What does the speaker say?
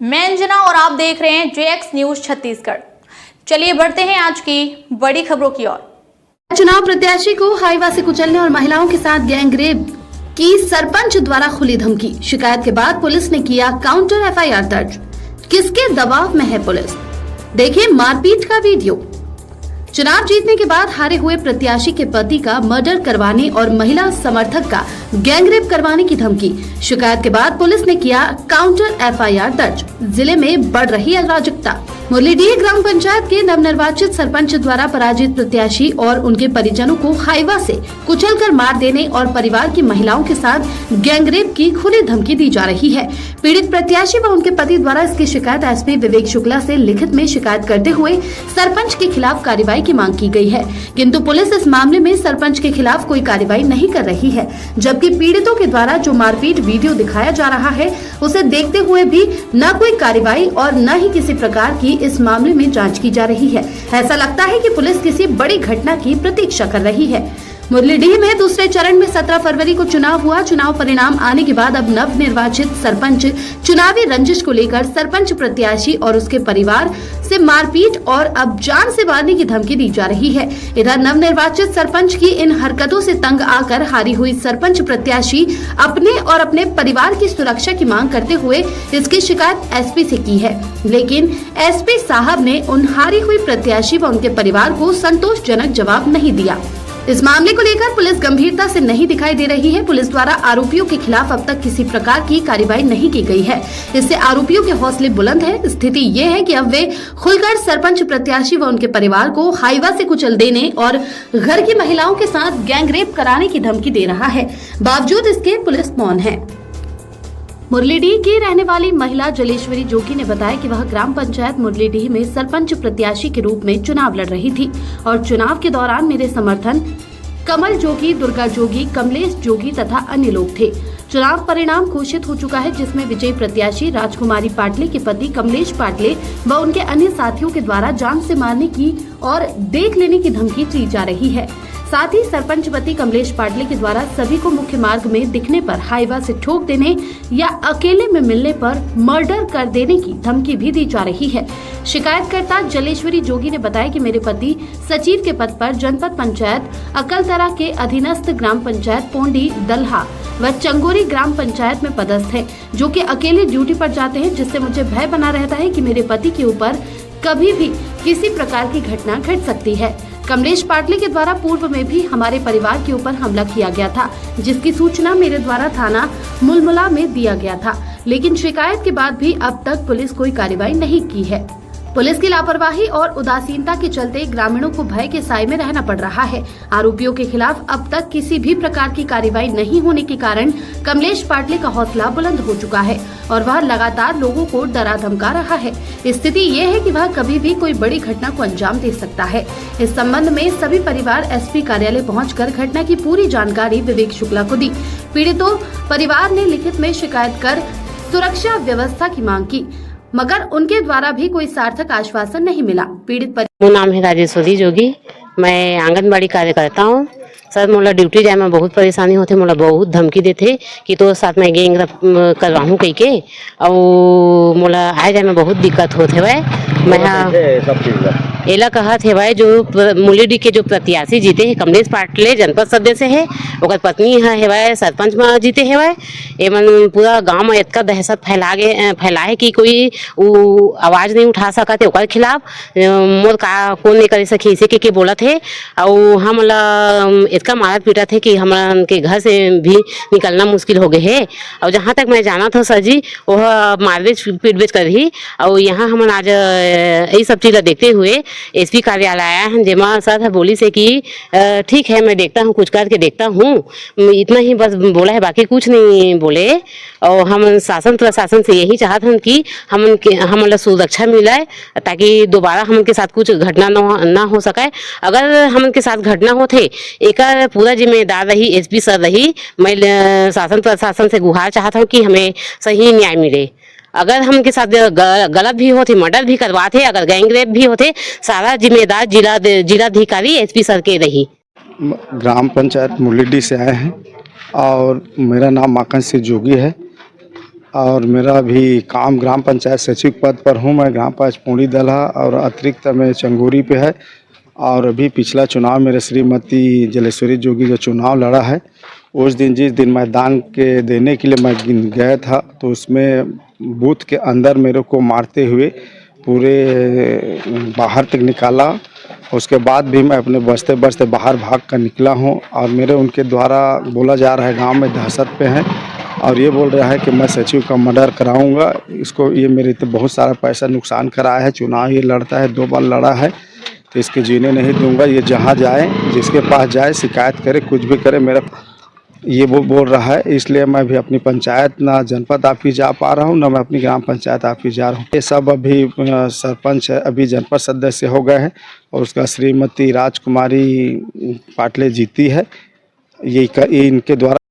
मैं अंजना और आप देख रहे हैं JX न्यूज छत्तीसगढ़। चलिए बढ़ते हैं आज की बड़ी खबरों की ओर। चुनाव प्रत्याशी को हाईवा से कुचलने और महिलाओं के साथ गैंगरेप की सरपंच द्वारा खुली धमकी। शिकायत के बाद पुलिस ने किया काउंटर FIR दर्ज। किसके दबाव में है पुलिस? देखिए मारपीट का वीडियो। चुनाव जीतने के बाद हारे हुए प्रत्याशी के पति का मर्डर करवाने और महिला समर्थक का गैंगरेप करवाने की धमकी। शिकायत के बाद पुलिस ने किया काउंटर FIR दर्ज। जिले में बढ़ रही अराजकता। मुरलीडीह ग्राम पंचायत के नवनिर्वाचित सरपंच द्वारा पराजित प्रत्याशी और उनके परिजनों को हाईवा से कुचलकर मार देने और परिवार की महिलाओं के साथ गैंगरेप की खुली धमकी दी जा रही है। पीड़ित प्रत्याशी व उनके पति द्वारा इसकी शिकायत SP विवेक शुक्ला से लिखित में शिकायत करते हुए सरपंच के खिलाफ कार्रवाई की मांग की गई है, किंतु पुलिस इस मामले में सरपंच के खिलाफ कोई कार्रवाई नहीं कर रही है। जबकि पीड़ितों के द्वारा जो मारपीट वीडियो दिखाया जा रहा है उसे देखते हुए भी न कोई कार्रवाई और न ही किसी प्रकार की इस मामले में जांच की जा रही है। ऐसा लगता है कि पुलिस किसी बड़ी घटना की प्रतीक्षा कर रही है। मुरलीडीह में दूसरे चरण में 17 फरवरी को चुनाव हुआ। चुनाव परिणाम आने के बाद अब नव निर्वाचित सरपंच चुनावी रंजिश को लेकर सरपंच प्रत्याशी और उसके परिवार से मारपीट और अब जान से मारने की धमकी दी जा रही है। इधर नव निर्वाचित सरपंच की इन हरकतों से तंग आकर हारी हुई सरपंच प्रत्याशी अपने और अपने परिवार की सुरक्षा की मांग करते हुए इसकी शिकायत SP से की है, लेकिन SP साहब ने उन हारी हुई प्रत्याशी व उनके परिवार को संतोषजनक जवाब नहीं दिया। इस मामले को लेकर पुलिस गंभीरता से नहीं दिखाई दे रही है। पुलिस द्वारा आरोपियों के खिलाफ अब तक किसी प्रकार की कार्रवाई नहीं की गई है। इससे आरोपियों के हौसले बुलंद है। स्थिति ये है कि अब वे खुलकर सरपंच प्रत्याशी व उनके परिवार को हाईवा से कुचल देने और घर की महिलाओं के साथ गैंगरेप कराने की धमकी दे रहा है। बावजूद इसके पुलिस मौन है। मुरलीडीह की रहने वाली महिला जलेश्वरी जोगी ने बताया कि वह ग्राम पंचायत मुरलीडीह में सरपंच प्रत्याशी के रूप में चुनाव लड़ रही थी और चुनाव के दौरान मेरे समर्थन कमल जोगी, दुर्गा जोगी, कमलेश जोगी तथा अन्य लोग थे। चुनाव परिणाम घोषित हो चुका है, जिसमें विजयी प्रत्याशी राजकुमारी पाटले के पति कमलेश पाटले व उनके अन्य साथियों के द्वारा जान से मारने की और देख लेने की धमकी दी जा रही है। साथ ही सरपंच पति कमलेश पाटले के द्वारा सभी को मुख्य मार्ग में दिखने पर हाईवा से ठोक देने या अकेले में मिलने पर मर्डर कर देने की धमकी भी दी जा रही है। शिकायतकर्ता जलेश्वरी जोगी ने बताया कि मेरे पति सचिव के पद पर जनपद पंचायत अकलतरा के अधीनस्थ ग्राम पंचायत पोंडी दल्हा व चंगोरी ग्राम पंचायत में पदस्थ है, जो कि अकेले ड्यूटी पर जाते हैं, जिससे मुझे भय बना रहता है कि मेरे पति के ऊपर कभी भी किसी प्रकार की घटना घट सकती है। कमलेश पाटले के द्वारा पूर्व में भी हमारे परिवार के ऊपर हमला किया गया था, जिसकी सूचना मेरे द्वारा थाना मुलमुला में दिया गया था, लेकिन शिकायत के बाद भी अब तक पुलिस कोई कार्रवाई नहीं की है। पुलिस की लापरवाही और उदासीनता के चलते ग्रामीणों को भय के साए में रहना पड़ रहा है। आरोपियों के खिलाफ अब तक किसी भी प्रकार की कार्रवाई नहीं होने के कारण कमलेश पाटले का हौसला बुलंद हो चुका है और वह लगातार लोगों को डरा धमका रहा है। स्थिति ये है कि वह कभी भी कोई बड़ी घटना को अंजाम दे सकता है। इस संबंध में सभी परिवार SP कार्यालय पहुंचकर घटना की पूरी जानकारी विवेक शुक्ला को दी। पीड़ितों परिवार ने लिखित में शिकायत कर सुरक्षा व्यवस्था की मांग की, मगर उनके द्वारा भी कोई सार्थक आश्वासन नहीं मिला। पीड़ित मेरा नाम है राजेश्वरी जोगी, मैं आंगनबाड़ी कार्यकर्ता हूँ। सर मोला ड्यूटी जाए में बहुत परेशानी होते, मोला बहुत धमकी देते कि तो साथ में गैंगरेप करवाऊँ कह के, और मोला आए जाए में बहुत दिक्कत होते भाई। मैं एला कहा थे भाई, जो मुरलीडीह के जो प्रत्याशी जीते हैं कमलेश पाटले जनपद सदस्य है, ओकर पत्नी है भाई सरपंच में जीते है भाई। एमन पूरा गांव में इतना दहशत फैलाए कि कोई आवाज नहीं उठा सकते ओकर खिलाफ। मोर का कौन नहीं कर सके इसे के बोला थे, और हम इतना मारा पीटा थे कि हमारे के घर से भी निकलना मुश्किल हो गए है। और जहाँ तक मैं जाना था सर जी, वह मारवेज पीटवेज कर रही। और यहाँ हम आज यही सब चीज़ देखते हुए SP कार्यालय आया है, जेमा सर बोली से कि ठीक है मैं देखता हूँ, कुछ करके देखता हूँ, इतना ही बस बोला है, बाकी कुछ नहीं बोले। और हम शासन प्रशासन से यही चाहते हैं कि हम सुरक्षा मिले, ताकि दोबारा हम के साथ कुछ घटना ना हो सके। अगर हम के साथ घटना होते एक पूरा जिम्मेदार रही SP सर रही। मैं शासन प्रशासन से गुहार चाहता हूँ कि हमें सही न्याय मिले। अगर हम के साथ गलत भी होते, मर्डर भी करवाते, अगर गैंगरेप भी होते, सारा जिम्मेदार जिलाधिकारी SP सर के रही। ग्राम पंचायत मुरलीडीह से आए हैं और मेरा नाम माखन सिंह जोगी है और मेरा भी काम ग्राम पंचायत सचिव पद पर हूँ। मैं ग्राम पंचायत पूड़ी दलहा और अतिरिक्त मैं चंगोरी पे है। और अभी पिछला चुनाव मेरे श्रीमती जलेश्वरी जोगी जो चुनाव लड़ा है, उस दिन जिस दिन मैदान के देने के लिए मैं गया था, तो उसमें बूथ के अंदर मेरे को मारते हुए पूरे बाहर तक निकाला। उसके बाद भी मैं अपने बचते बचते बाहर भाग कर निकला हूँ। और मेरे उनके द्वारा बोला जा रहा है गांव में दहशत पे हैं और ये बोल रहा है कि मैं सचिव का मर्डर कराऊंगा। इसको ये मेरे तो बहुत सारा पैसा नुकसान कराया है। चुनाव ये लड़ता है, 2 बार लड़ा है, तो इसके जीने नहीं दूंगा। ये जहाँ जाए, जिसके पास जाए, शिकायत करे, कुछ भी करे, मेरा ये वो बोल रहा है। इसलिए मैं भी अपनी पंचायत ना जनपद ऑफिस जा पा रहा हूँ, ना मैं अपनी ग्राम पंचायत ऑफिस जा रहा हूँ। ये सब अभी सरपंच अभी जनपद सदस्य हो गए हैं और उसका श्रीमती राजकुमारी पाटले जीती है। ये इनके द्वारा